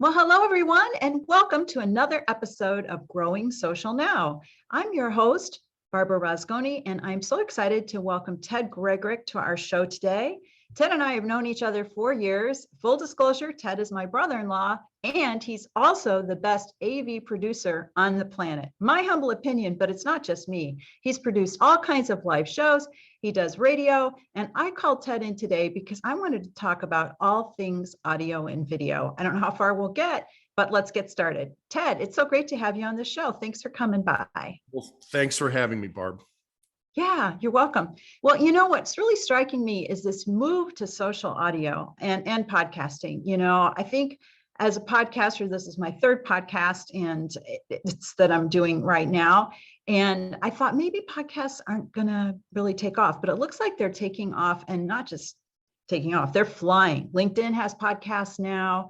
Well, hello, everyone, and welcome to another episode of Growing Social Now. I'm your host, Barbara Rasconi, and I'm so excited to welcome Ted Gregorek to our show today. Ted and I have known each other for years. Full disclosure, Ted is my brother-in-law, and he's also the best AV producer on the planet. My humble opinion, but it's not just me. He's produced all kinds of live shows. He does radio, and I called Ted in today because I wanted to talk about all things audio and video. I don't know how far we'll get, but let's get started. Ted, it's so great to have you on the show. Thanks for coming by. Well, thanks for having me, Barb. Yeah, you're welcome. Well, you know, what's really striking me is this move to social audio and podcasting. You know, I think as a podcaster, this is my third podcast, and it's that I'm doing right now. And I thought maybe podcasts aren't going to really take off, but it looks like they're taking off, and not just taking off, they're flying. LinkedIn has podcasts now.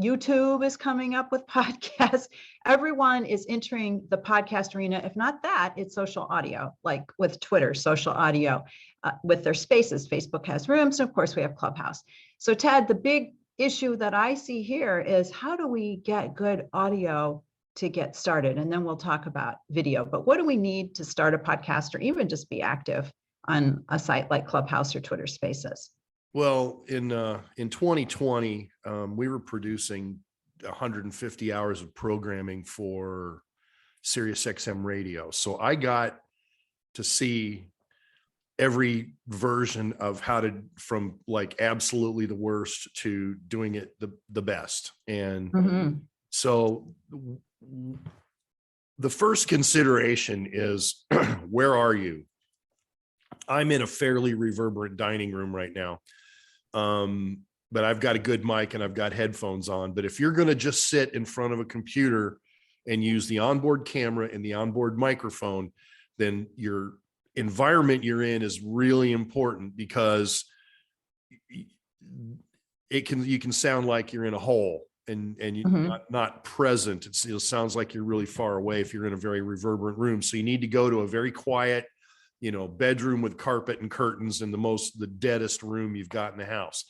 YouTube is coming up with podcasts. Everyone is entering the podcast arena. If not that, it's social audio, like with Twitter, social audio, with their spaces. Facebook has rooms, and of course we have Clubhouse. So Ted, the big issue that I see here is, how do we get good audio to get started? And then we'll talk about video, but what do we need to start a podcast or even just be active on a site like Clubhouse or Twitter Spaces? Well, in 2020, we were producing 150 hours of programming for Sirius XM radio. So I got to see every version of how to, from like absolutely the worst to doing it the best. And so the first consideration is, where are you? I'm in a fairly reverberant dining room right now. But I've got a good mic and I've got headphones on. But if you're going to just sit in front of a computer and use the onboard camera and the onboard microphone, then your environment you're in is really important, because you can sound like you're in a hole and you're not present. It sounds like you're really far away if you're in a very reverberant room. So you need to go to a very quiet, bedroom with carpet and curtains, and the deadest room you've got in the house.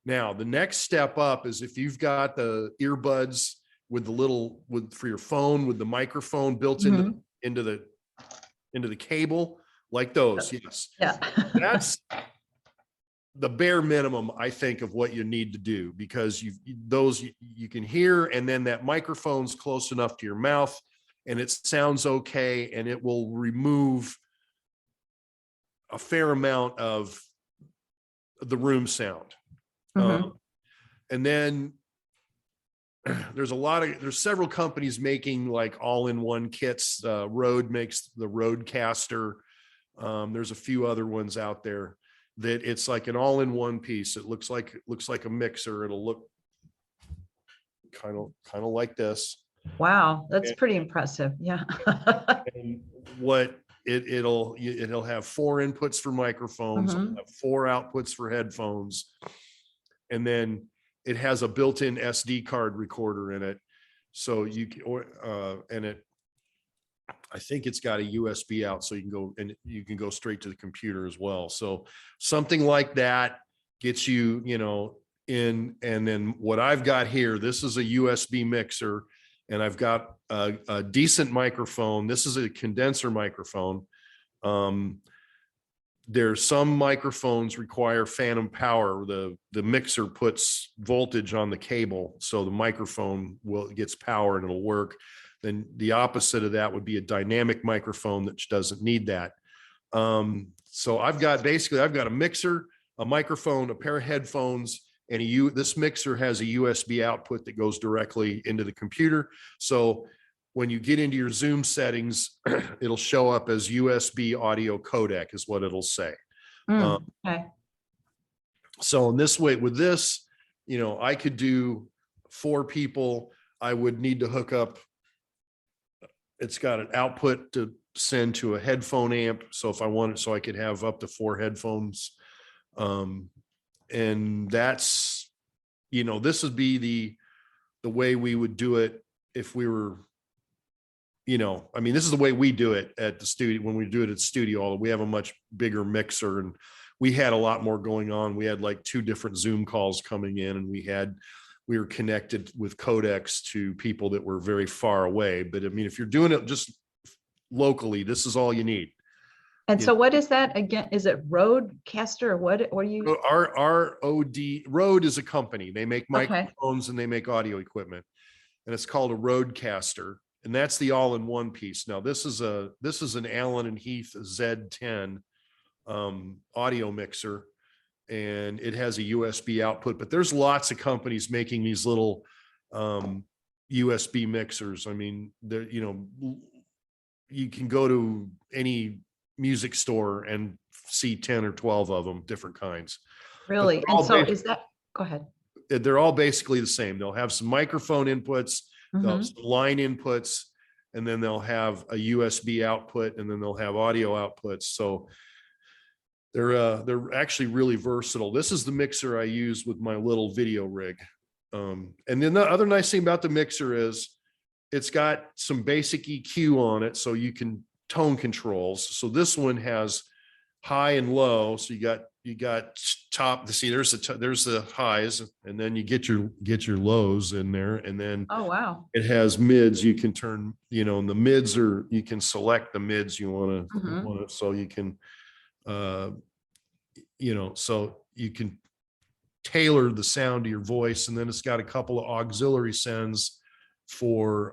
Now, the next step up is if you've got the earbuds with for your phone with the microphone built into the cable, like those. Yes. Yeah. That's the bare minimum, I think, of what you need to do, because you can hear, and then that microphone's close enough to your mouth and it sounds okay, and it will remove a fair amount of the room sound. And then there's several companies making like all-in-one kits. Rode makes the Rodecaster. There's a few other ones out there that it's like an all-in-one piece. It looks like a mixer. It'll look kind of like this. Wow, that's pretty impressive. Yeah. And what it'll have 4 inputs for microphones, it'll have 4 outputs for headphones, and then it has a built-in SD card recorder in it. So I think it's got a USB out, so you can go straight to the computer as well. So something like that gets you, in. And then what I've got here, this is a USB mixer, and I've got a decent microphone. This is a condenser microphone. There's some microphones require phantom power. The mixer puts voltage on the cable, so the microphone gets power and it'll work. Then the opposite of that would be a dynamic microphone that doesn't need that. So I've got a mixer, a microphone, a pair of headphones, and this mixer has a USB output that goes directly into the computer. So when you get into your Zoom settings, it'll show up as USB audio codec is what it'll say. Okay. So in this way, with this, I could do 4 people. I would need to hook up. It's got an output to send to a headphone amp. So if I wanted, so I could have up to 4 headphones. And that's, this would be the way we would do it if we were, this is the way we do it at the studio. When we do it at the studio, we have a much bigger mixer, and we had a lot more going on. We had like 2 different Zoom calls coming in, and we had we were connected with codecs to people that were very far away. But I mean, if you're doing it just locally, this is all you need. And so what is that again? Is it Rodecaster or what are you? Rode is a company. They make Okay. microphones and they make audio equipment, and it's called a Rodecaster, and that's the all-in-one piece. Now this is an Allen and Heath Z10 audio mixer, and it has a USB output, but there's lots of companies making these little USB mixers. I mean, you can go to any music store and see 10 or 12 of them, different kinds. Really? And so is that, go ahead. They're all basically the same. They'll have some microphone inputs, they'll have some line inputs, and then they'll have a USB output, and then they'll have audio outputs. So they're actually really versatile. This is the mixer I use with my little video rig. And then the other nice thing about the mixer is it's got some basic EQ on it, so you can tone controls. So this one has high and low. So you got top. See, there's the highs, and then you get your lows in there, and then Oh wow. it has mids. You can turn, and the mids you can select the mids you want to, so you can, so you can tailor the sound to your voice. And then it's got a couple of auxiliary sends for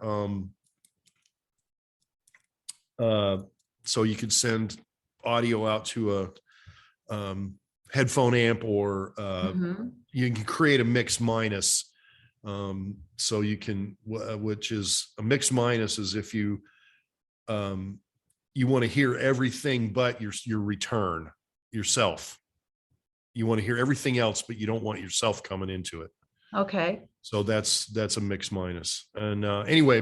so you could send audio out to a headphone amp, or you can create a mix minus. So you can, which is a mix minus, is if you want to hear everything but your return yourself. You want to hear everything else, but you don't want yourself coming into it. Okay. So that's a mix minus. And anyway,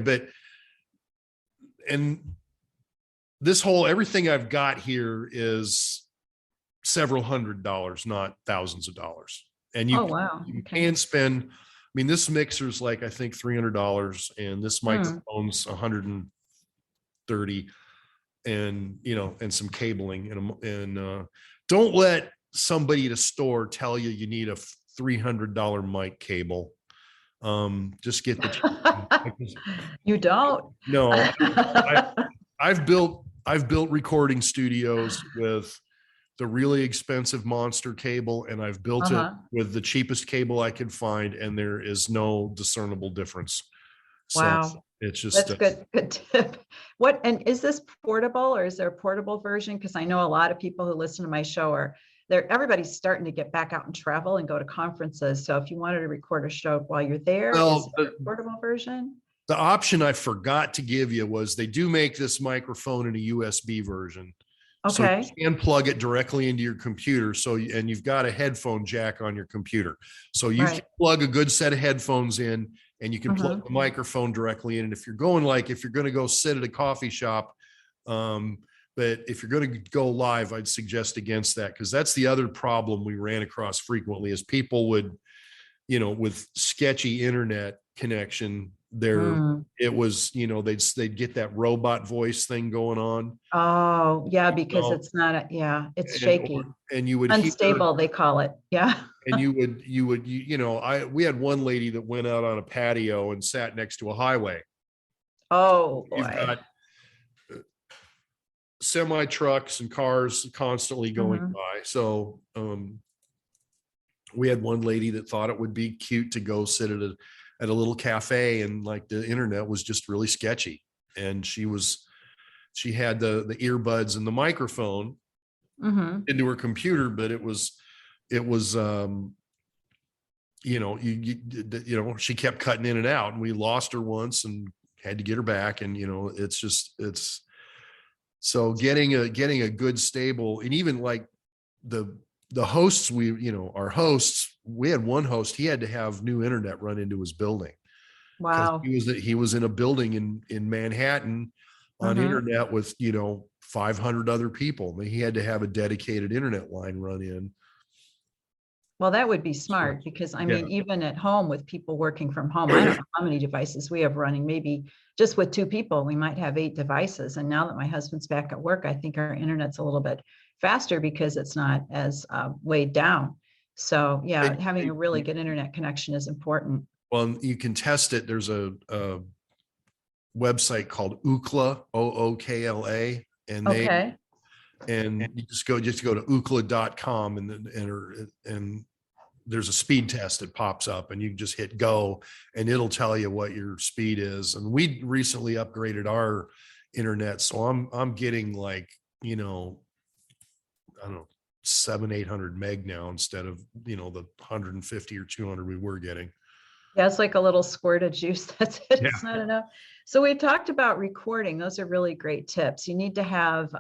and this everything I've got here is several $100s, not thousands of dollars. And you can spend, I mean, this mixer's like, I think $300, and this microphone's $130, and, and some cabling, and don't let somebody at a store tell you need a $300 mic cable. Just get the You don't. No. I've built recording studios with the really expensive monster cable, and I've built it with the cheapest cable I could find, and there is no discernible difference. Wow. So it's just that's good tip. And is this portable, or is there a portable version? Because I know a lot of people who listen to my show everybody's starting to get back out and travel and go to conferences. So if you wanted to record a show while you're there, is there a portable version? The option I forgot to give you was they do make this microphone in a USB version. Okay. So you can plug it directly into your computer. And you've got a headphone jack on your computer. So you can plug a good set of headphones in, and you can plug the microphone directly in. And if you're going to go sit at a coffee shop, but if you're going to go live, I'd suggest against that, because that's the other problem we ran across frequently, is people would, with sketchy internet connection, it was, they'd get that robot voice thing going on. Oh yeah, because it's not it's shaky. And you would unstable, they call it. Yeah. And we had one lady that went out on a patio and sat next to a highway. Oh boy. You've got semi trucks and cars constantly going by. So we had one lady that thought it would be cute to go sit at a little cafe, and like the internet was just really sketchy, and she had the earbuds and the microphone into her computer, but it was she kept cutting in and out, and we lost her once and had to get her back. And it's so getting a good stable, and even like the hosts, our hosts, we had one host, he had to have new internet run into his building. Wow. He was in a building in Manhattan on internet with 500 other people. He had to have a dedicated internet line run in. Well, that would be smart, because I mean, even at home with people working from home, I don't know how many devices we have running. Maybe just with 2 people, we might have 8 devices. And now that my husband's back at work, I think our internet's a little bit faster because it's not as weighed down. So yeah, having a really good internet connection is important. Well, you can test it. There's a website called Ookla, Ookla, and Okay. you just go to ookla.com and there's a speed test that pops up, and you can just hit go and it'll tell you what your speed is. And we recently upgraded our internet, so I'm getting like, I don't know, 700-800 meg now instead of the 150 or 200 we were getting. Yeah, it's like a little squirt of juice. That's it. Yeah. It's not enough. So we talked about recording. Those are really great tips. You need to have,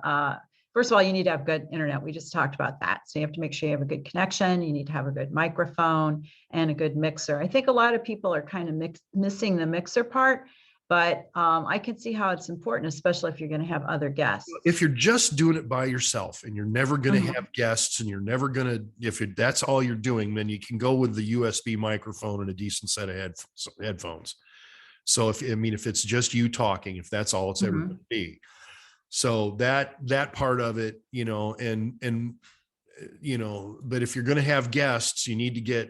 first of all, you need to have good internet. We just talked about that. So you have to make sure you have a good connection. You need to have a good microphone and a good mixer. I think a lot of people are kind of missing the mixer part, but I can see how it's important, especially if you're going to have other guests. If you're just doing it by yourself and you're never going to have guests and you're never going to, that's all you're doing, then you can go with the USB microphone and a decent set of headphones. So if it's just you talking, if that's all it's ever going to be. So that part of it, but if you're going to have guests, you need to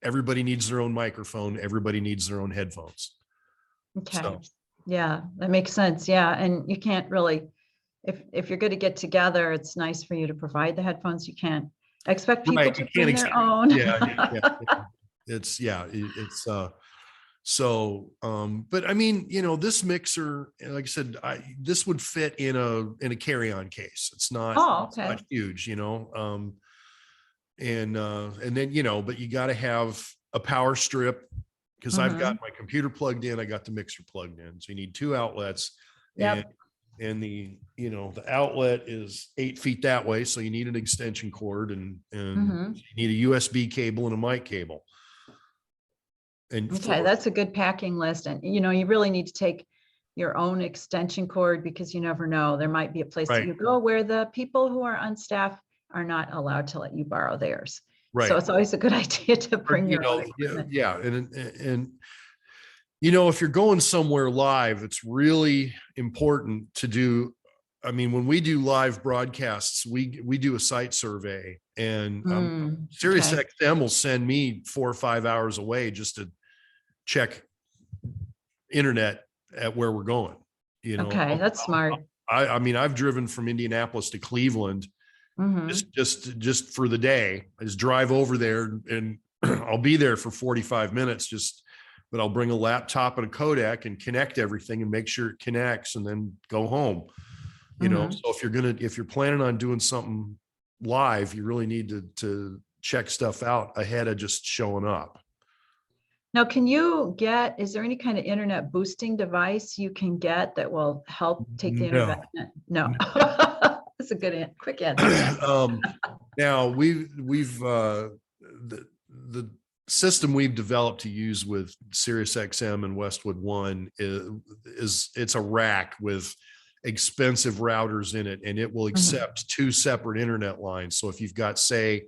everybody needs their own microphone. Everybody needs their own headphones. Okay. So. Yeah, that makes sense. Yeah. And you can't really, if you're going to get together, it's nice for you to provide the headphones. You can't expect people to bring their own. Yeah. But I mean, this mixer, like I said, this would fit in a carry-on case. It's not, it's not huge, and then, but you got to have a power strip, because I've got my computer plugged in, I got the mixer plugged in. So you need 2 outlets. Yep. And the outlet is 8 feet that way. So you need an extension cord and you need a USB cable and a mic cable. And that's a good packing list. And, you really need to take your own extension cord, because you never know, there might be a place that you go where the people who are on staff are not allowed to let you borrow theirs. Right. So it's always a good idea to bring your own equipment. Yeah. And if you're going somewhere live, it's really important to do. I mean, when we do live broadcasts, we do a site survey, and Sirius XM will send me 4 or 5 hours away just to check internet at where we're going. Okay, that's smart. I mean, I've driven from Indianapolis to Cleveland just for the day. I just drive over there and I'll be there for 45 minutes but I'll bring a laptop and a codec and connect everything and make sure it connects and then go home. So if you're planning on doing something live, you really need to check stuff out ahead of just showing up. Now, is there any kind of internet boosting device you can get that will help take the internet? No. That's a good, quick answer. Now the system we've developed to use with Sirius XM and Westwood One it's a rack with expensive routers in it, and it will accept 2 separate internet lines. So if you've got, say,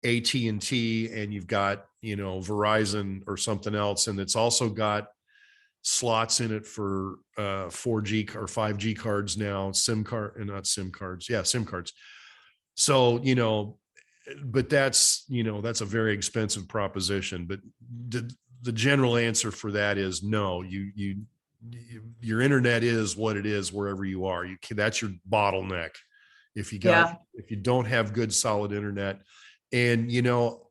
AT&T and you've got, Verizon or something else, and it's also got slots in it for 4G or 5G cards now, SIM cards. So, but that's a very expensive proposition. But the general answer for that is no. Your internet is what it is wherever you are. That's your bottleneck. If you don't have good solid internet, and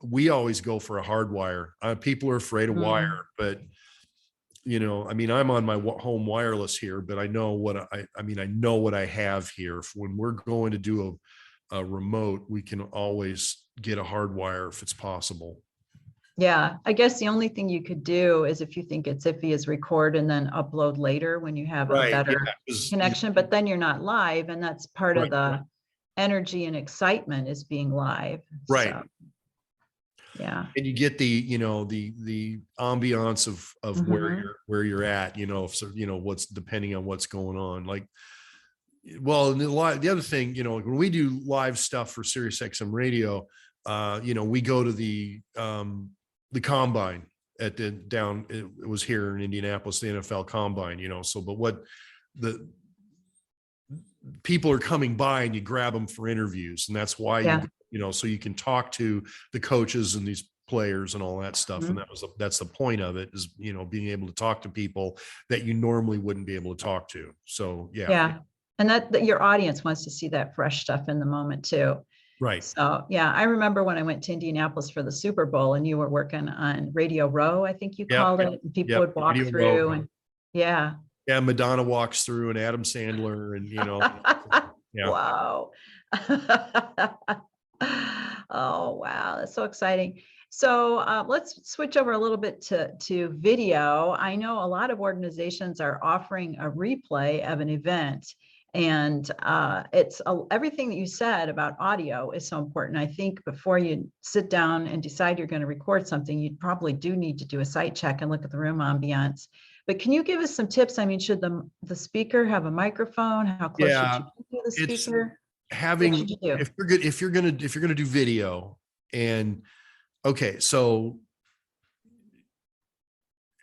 we always go for a hard wire. People are afraid of wire, but I'm on my home wireless here, but I know what I know what I have here. When we're going to do a remote, we can always get a hard wire if it's possible. Yeah, I guess the only thing you could do is, if you think it's iffy, is record and then upload later when you have a better connection, but then you're not live, and that's part of the energy and excitement, is being live. Right. So, yeah. And you get the ambiance of where you're at, what's depending on what's going on. Like, well, the other thing, when we do live stuff for Sirius XM radio, we go to the combine it was here in Indianapolis, the NFL combine, but what the people are coming by and you grab them for interviews, and that's why so you can talk to the coaches and these players and all that stuff. Mhm. And that's the point of it, is, being able to talk to people that you normally wouldn't be able to talk to. So yeah. Yeah. And that your audience wants to see that fresh stuff in the moment too. Right. So yeah, I remember when I went to Indianapolis for the Super Bowl and you were working on Radio Row, I think you Yep. called it, and people Yep. would walk Radio through Row. and yeah. Yeah. Madonna walks through, and Adam Sandler, and yeah. Wow. Oh, wow. That's so exciting. So let's switch over a little bit to video. I know a lot of organizations are offering a replay of an event. And everything that you said about audio is so important. I think before you sit down and decide you're going to record something, you probably do need to do a site check and look at the room ambiance. But can you give us some tips? I mean, should the speaker have a microphone? How close should you be to the speaker? Having, if you're gonna do video, and okay, so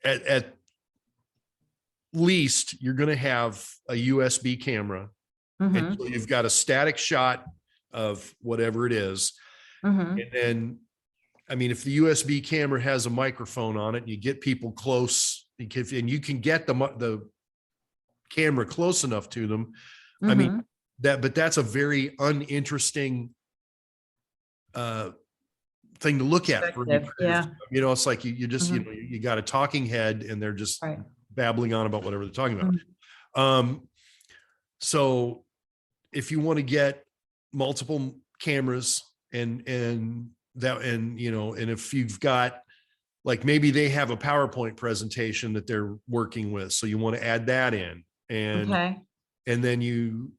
at least you're going to have a USB camera, and so you've got a static shot of whatever it is. And then, I mean, if the USB camera has a microphone on it, and you get people close, and you can get the camera close enough to them, I mean, but that's a very uninteresting thing to look at. Yeah. It's like you just, you got a talking head, and they're just babbling on about whatever they're talking about. So if you want to get multiple cameras and if you've got, like, maybe they have a PowerPoint presentation that they're working with, so you want to add that in, and then you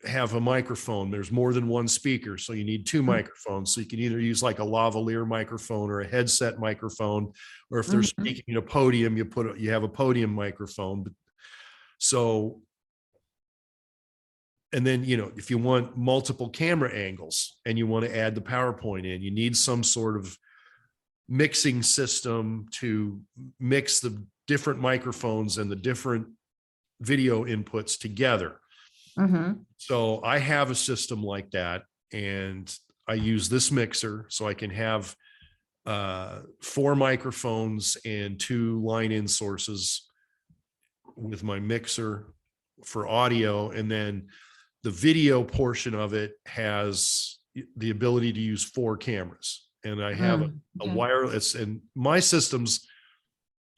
have a microphone. There's more than one speaker, so you need two microphones. So you can either use like a lavalier microphone or a headset microphone, or if they're speaking at a podium, you have a podium microphone. So, and then, if you want multiple camera angles and you want to add the PowerPoint in, you need some sort of mixing system to mix the different microphones and the different video inputs together. So I have a system like that, and I use this mixer, so I can have 4 microphones and 2 line-in sources with my mixer for audio. And then the video portion of it has the ability to use 4 cameras. And I have a wireless, and my system's,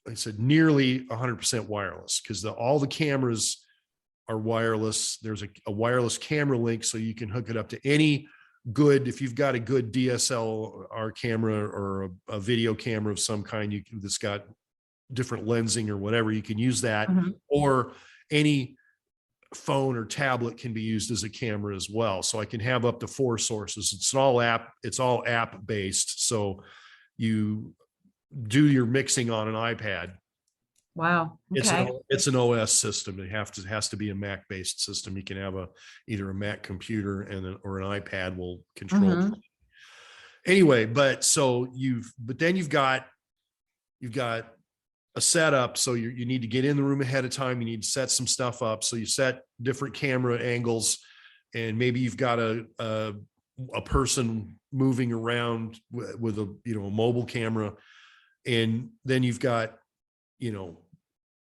like I said, nearly 100% wireless, because all the cameras are wireless. There's a wireless camera link, so you can hook it up to any good, if you've got a good DSLR camera or a video camera of some kind, that's got different lensing or whatever, you can use that. Or any phone or tablet can be used as a camera as well. So I can have up to 4 sources. It's all app based. So you do your mixing on an iPad. Wow. Okay. It's an OS system. It has to be a Mac based system. You can have either a Mac computer or an iPad will control. Anyway, but then you've got a setup. So you need to get in the room ahead of time. You need to set some stuff up. So you set different camera angles, and maybe you've got a person moving around with a mobile camera, and then you've got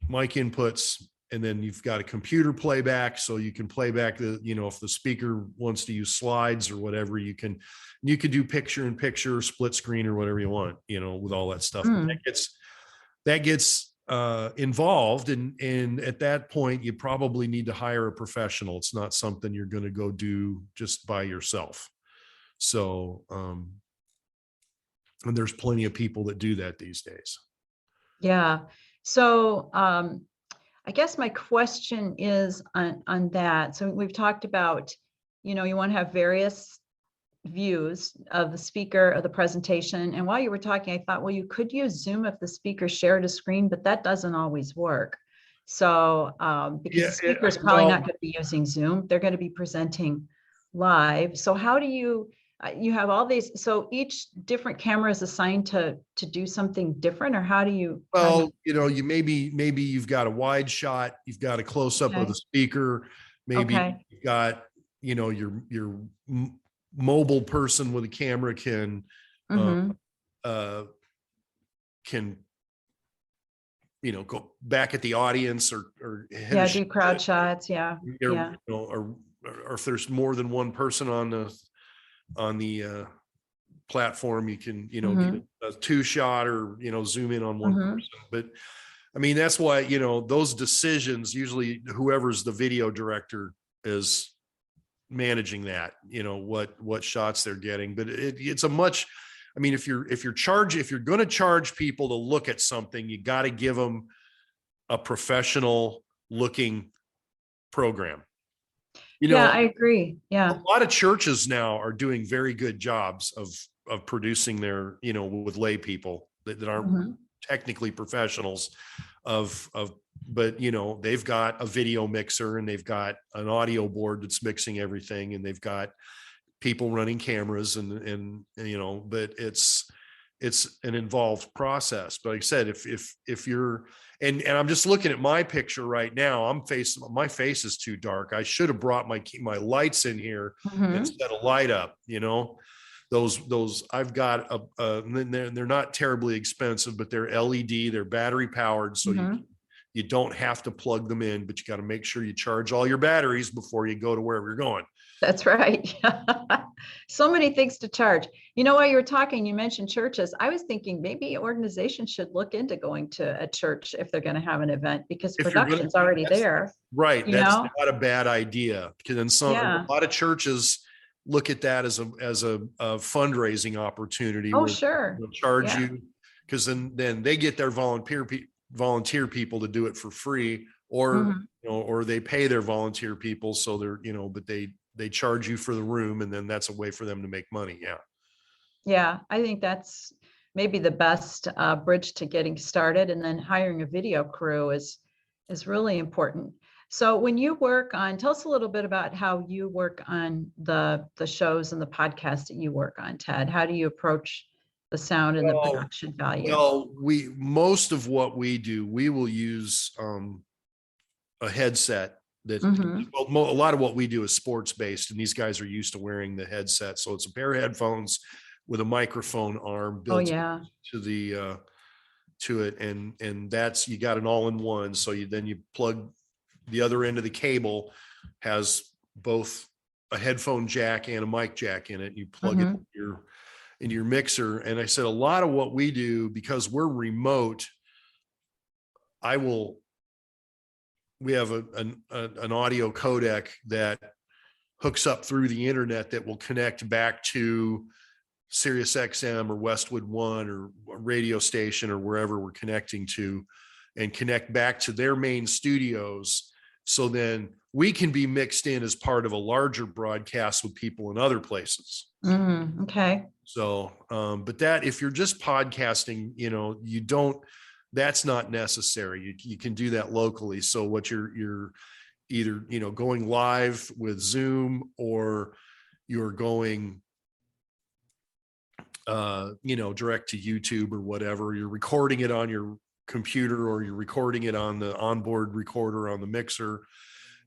mic inputs, and then you've got a computer playback, so you can play back if the speaker wants to use slides or whatever, you can do picture in picture, split screen, or whatever you want, with all that stuff. That gets involved, and at that point you probably need to hire a professional. It's not something you're going to go do just by yourself. So and there's plenty of people that do that these days. Yeah. So I guess my question is on that. So we've talked about, you want to have various views of the speaker, of the presentation. And while you were talking, I thought, well, you could use Zoom if the speaker shared a screen, but that doesn't always work. So because the speaker is probably not going to be using Zoom, they're going to be presenting live. So how do you have all these, so each different camera is assigned to do something different, or how do you? You maybe you've got a wide shot, you've got a close up of the speaker, maybe you've got, your mobile person with a camera can can, go back at the audience or hit Yeah, do crowd shots. Yeah. Yeah. or if there's more than one person on the platform, you can, get a two shot or, zoom in on one person. But I mean, that's why, those decisions, usually whoever's the video director is managing that, what shots they're getting. But it's a much, I mean, if you're going to charge people to look at something, you got to give them a professional looking program. Yeah, I agree. Yeah. A lot of churches now are doing very good jobs of producing their, with lay people that aren't technically professionals but they've got a video mixer and they've got an audio board that's mixing everything, and they've got people running cameras and but it's an involved process. But like I said, if you're and I'm just looking at my picture right now, my face is too dark. I should have brought my lights in here and set a light up, those I've got they're not terribly expensive, but they're LED, they're battery powered. So you don't have to plug them in, but you got to make sure you charge all your batteries before you go to wherever you're going. That's right. So many things to charge. While you were talking, you mentioned churches. I was thinking maybe organizations should look into going to a church if they're going to have an event, because production's already there. Right. That's not a bad idea, because then a lot of churches look at that as a fundraising opportunity. Oh, sure. They'll charge you, because then they get their volunteer people to do it for free, or or they pay their volunteer people, so they're but they charge you for the room, and then that's a way for them to make money. Yeah, I think that's maybe the best bridge to getting started, and then hiring a video crew is really important. So when you work on, tell us a little bit about how you work on the shows and the podcasts that you work on, Ted. How do you approach the sound and the production value? Well, most of what we do, we will use a headset that a lot of what we do is sports based, and these guys are used to wearing the headset. So it's a pair of headphones with a microphone arm built to it. And that's, you got an all-in-one. So you plug the other end of the cable, has both a headphone jack and a mic jack in it. You plug it in your mixer. And I said, a lot of what we do, because we're remote, we have an audio codec that hooks up through the internet that will connect back to Sirius XM or Westwood One or a radio station or wherever we're connecting to, and connect back to their main studios. So then we can be mixed in as part of a larger broadcast with people in other places. Okay. So, but that, if you're just podcasting, that's not necessary. You can do that locally. So what you're either, going live with Zoom, or you're going, direct to YouTube or whatever. You're recording it on your computer, or you're recording it on the onboard recorder on the mixer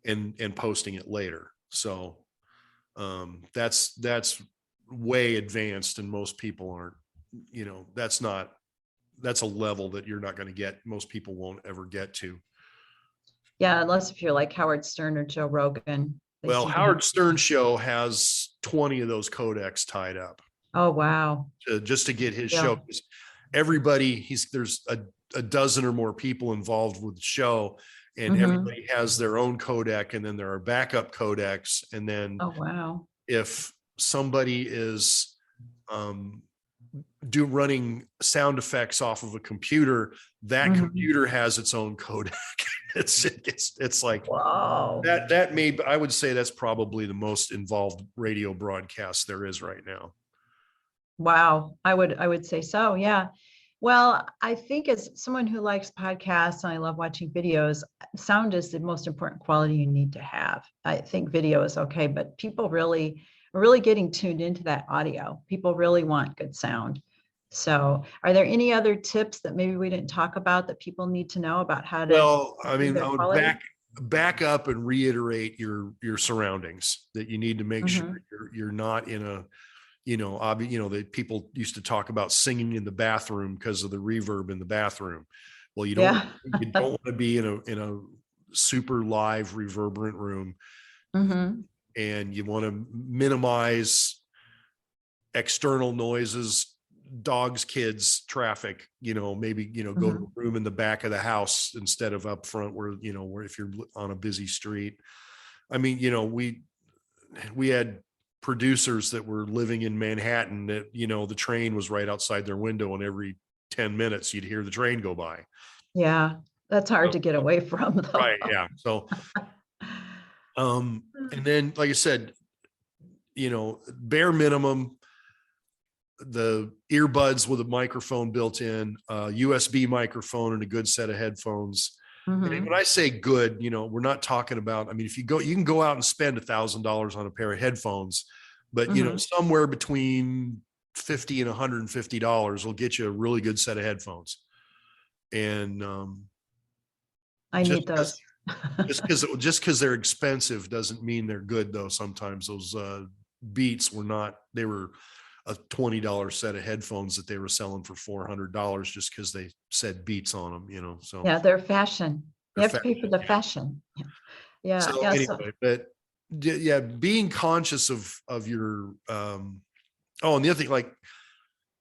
and posting it later. So, that's way advanced, and most people aren't, that's a level that you're not going to get. Most people won't ever get to. Yeah. Unless if you're like Howard Stern or Joe Rogan. Well, Howard Stern show has 20 of those codecs tied up. Oh, wow. Just to get his show. Everybody, there's a dozen or more people involved with the show, and everybody has their own codec, and then there are backup codecs. And then if somebody is running sound effects off of a computer, that computer has its own codec. It's like, wow, that I would say that's probably the most involved radio broadcast there is right now. Wow. I would say so. Yeah. Well, I think as someone who likes podcasts and I love watching videos, sound is the most important quality you need to have. I think video is okay, but people are really getting tuned into that audio. People really want good sound. So are there any other tips that maybe we didn't talk about that people need to know about how to? Well, I mean, I would back up and reiterate your surroundings, that you need to make sure you're not in a, that people used to talk about singing in the bathroom because of the reverb in the bathroom. Well, you Yeah. don't want to be in a super live reverberant room, Mm-hmm. and you want to minimize external noises, dogs, kids, traffic, maybe, go to Mm-hmm. a room in the back of the house instead of up front where if you're on a busy street. I mean, we had producers that were living in Manhattan that, the train was right outside their window, and every 10 minutes you'd hear the train go by. Yeah. That's hard So, to get away from, though. right. Yeah. So, and then, like I said, bare minimum, the earbuds with a microphone built in, USB microphone, and a good set of headphones. And Mm-hmm. when I say good, we're not talking about, I mean, you can go out and spend $1,000 on a pair of headphones, but Mm-hmm. somewhere between $50 and $150 will get you a really good set of headphones. And I need those. just because they're expensive doesn't mean they're good, though. Sometimes those Beats they were a $20 set of headphones that they were selling for $400 just because they said Beats on them, so Yeah, they're fashion. You they're have to pay for the fashion. Yeah. So Yeah. anyway, but yeah, being conscious of your and the other thing, like,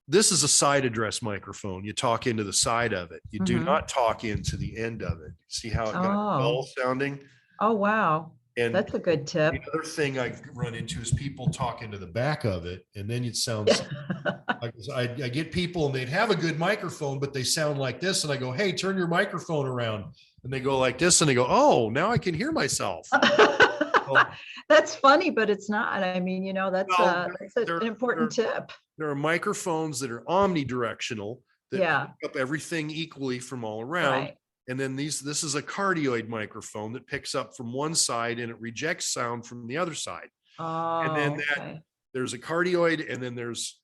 this is a side address microphone. You talk into the side of it. You do Mm-hmm. not talk into the end of it. See how it got Oh. dull sounding? Oh, wow. And That's a good the tip. other thing I run into is people talk into the back of it, and then it sounds Yeah. like I get people and they'd have a good microphone, but they sound like this. And I go, hey, turn your microphone around. And they go like this, and they go, oh, now I can hear myself. Well, That's funny, but it's not. I mean, that's well, an important tip. there are microphones that are omnidirectional that Yeah. pick up everything equally from all around. Right. And then this is a cardioid microphone that picks up from one side and it rejects sound from the other side. And then Oh, okay. there's a cardioid, and then there's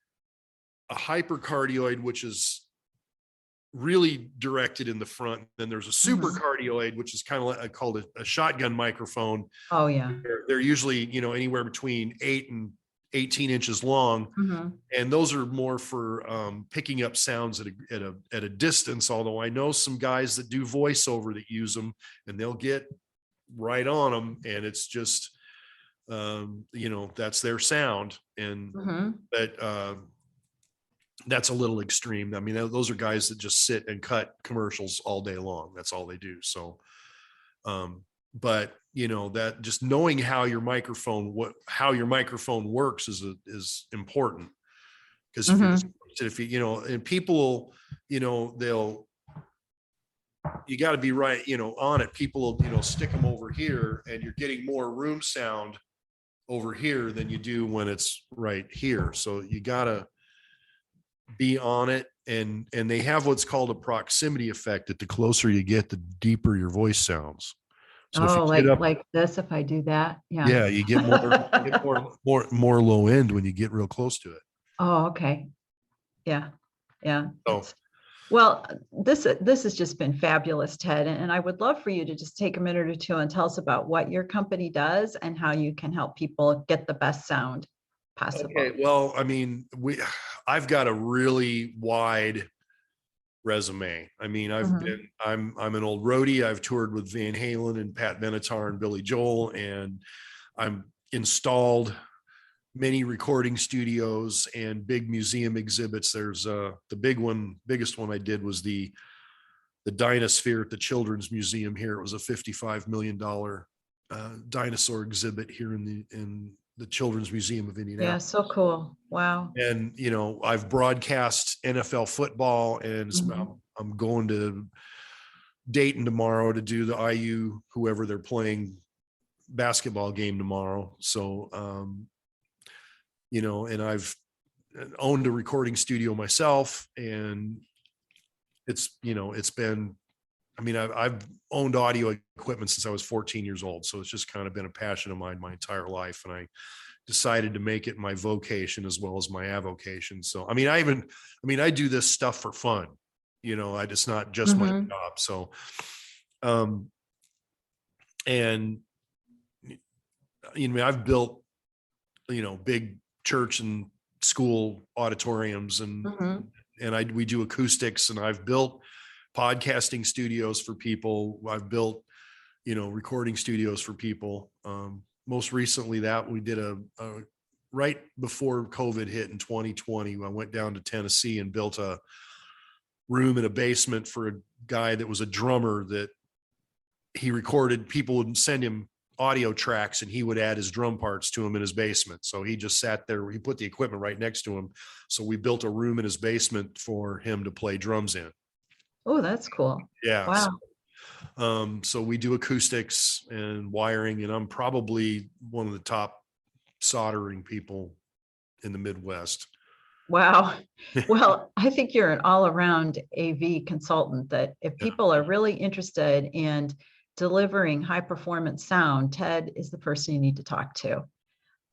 a hypercardioid, which is really directed in the front. Then there's a supercardioid, which is kind of like, called a shotgun microphone. Oh, yeah. They're usually, anywhere between 8 and 18 inches long. Mm-hmm. And those are more for picking up sounds at a distance. Although I know some guys that do voiceover that use them, and they'll get right on them, and it's just, that's their sound. And Mm-hmm. that's a little extreme. I mean, those are guys that just sit and cut commercials all day long. That's all they do. So, but that just knowing how your microphone works is important. Because if you and people, you got to be right, on it. People will, stick them over here, and you're getting more room sound over here than you do when it's right here. So you got to be on it. And they have what's called a proximity effect, that the closer you get, the deeper your voice sounds. So if you get up like this, if I do that. Yeah. Yeah, you get more low end when you get real close to it. Oh, okay. Yeah. Yeah. So, Well, this has just been fabulous, Ted. And I would love for you to just take a minute or two and tell us about what your company does and how you can help people get the best sound possible. okay. Well, I mean, I've got a really wide resume. I mean, I'm an old roadie. I've toured with Van Halen and Pat Benatar and Billy Joel, and I'm installed many recording studios and big museum exhibits. There's the biggest one I did was the Dinosphere at the Children's Museum here. It was a $55 million dinosaur exhibit here in the Children's Museum of Indianapolis. Yeah, so cool. Wow. And I've broadcast NFL football, and I'm going to Dayton tomorrow to do the IU, whoever they're playing, basketball game tomorrow. So and I've owned a recording studio myself, and it's been, I mean, I've owned audio equipment since I was 14 years old. So it's just kind of been a passion of mine my entire life. And I decided to make it my vocation as well as my avocation. So, I mean, I do this stuff for fun, it's not just my job. So, and I've built, big church and school auditoriums Mhm. and we do acoustics, and I've built podcasting studios for people. I've built, recording studios for people. Most recently that we did a right before COVID hit in 2020, I went down to Tennessee and built a room in a basement for a guy that was a drummer that he recorded. People would send him audio tracks and he would add his drum parts to them in his basement. So he just sat there, he put the equipment right next to him. So we built a room in his basement for him to play drums in. Oh, that's cool. Yeah. Wow. So we do acoustics and wiring, and I'm probably one of the top soldering people in the Midwest. Wow. Well, I think you're an all-around AV consultant that if people are really interested in delivering high performance sound, Ted is the person you need to talk to.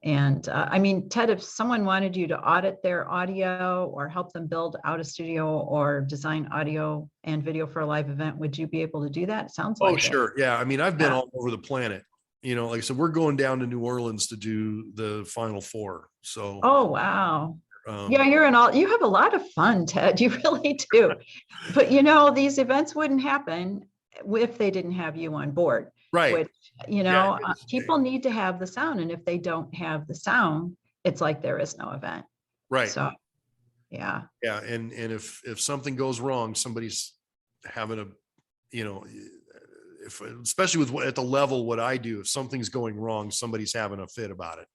And I mean, Ted, if someone wanted you to audit their audio or help them build out a studio or design audio and video for a live event, would you be able to do that? It sounds like Oh, sure. it. Yeah. I mean, I've been Yeah. all over the planet. Like I said, we're going down to New Orleans to do the Final Four. So, Oh, wow. Yeah, um, you have a lot of fun, Ted. You really do. But these events wouldn't happen if they didn't have you on board, right. which, Yeah. people need to have the sound. And if they don't have the sound, it's like there is no event. Right. So, yeah. Yeah. And if something goes wrong, somebody's having a, especially with at the level what I do, if something's going wrong, somebody's having a fit about it.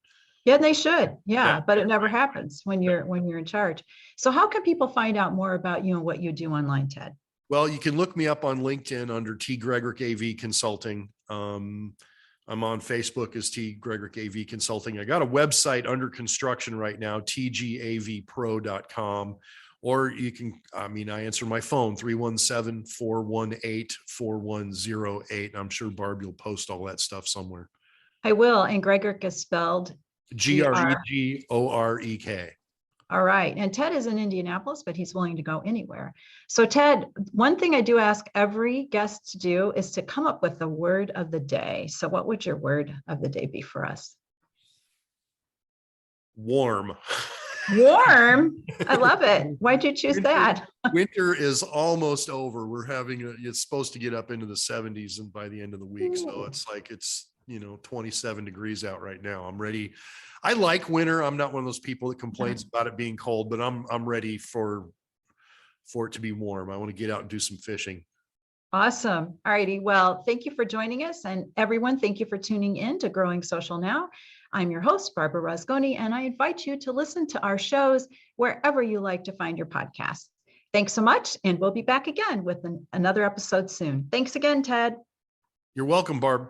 Yeah, they should. Yeah, but it never happens when you're in charge. So how can people find out more about you and what you do online, Ted? Well, you can look me up on LinkedIn under T Gregorek AV Consulting. I'm on Facebook as T Gregorek AV Consulting. I got a website under construction right now, tgavpro.com. Or you can, I answer my phone, 317-418-4108. I'm sure Barb, you'll post all that stuff somewhere. I will. And Gregorek is spelled Gregorek. All right. And Ted is in Indianapolis, but he's willing to go anywhere. So Ted, one thing I do ask every guest to do is to come up with the word of the day. So what would your word of the day be for us? Warm. Warm. I love it. Why'd you choose that? Winter is almost over. We're it's supposed to get up into the 70s and by the end of the week. So it's like, 27 degrees out right now. I'm ready. I like winter. I'm not one of those people that complains about it being cold, but I'm ready for it to be warm. I want to get out and do some fishing. Awesome. All righty. Well, thank you for joining us. And everyone, thank you for tuning in to Growing Social Now. I'm your host, Barbara Rosgoni, and I invite you to listen to our shows wherever you like to find your podcasts. Thanks so much. And we'll be back again with another episode soon. Thanks again, Ted. You're welcome, Barb.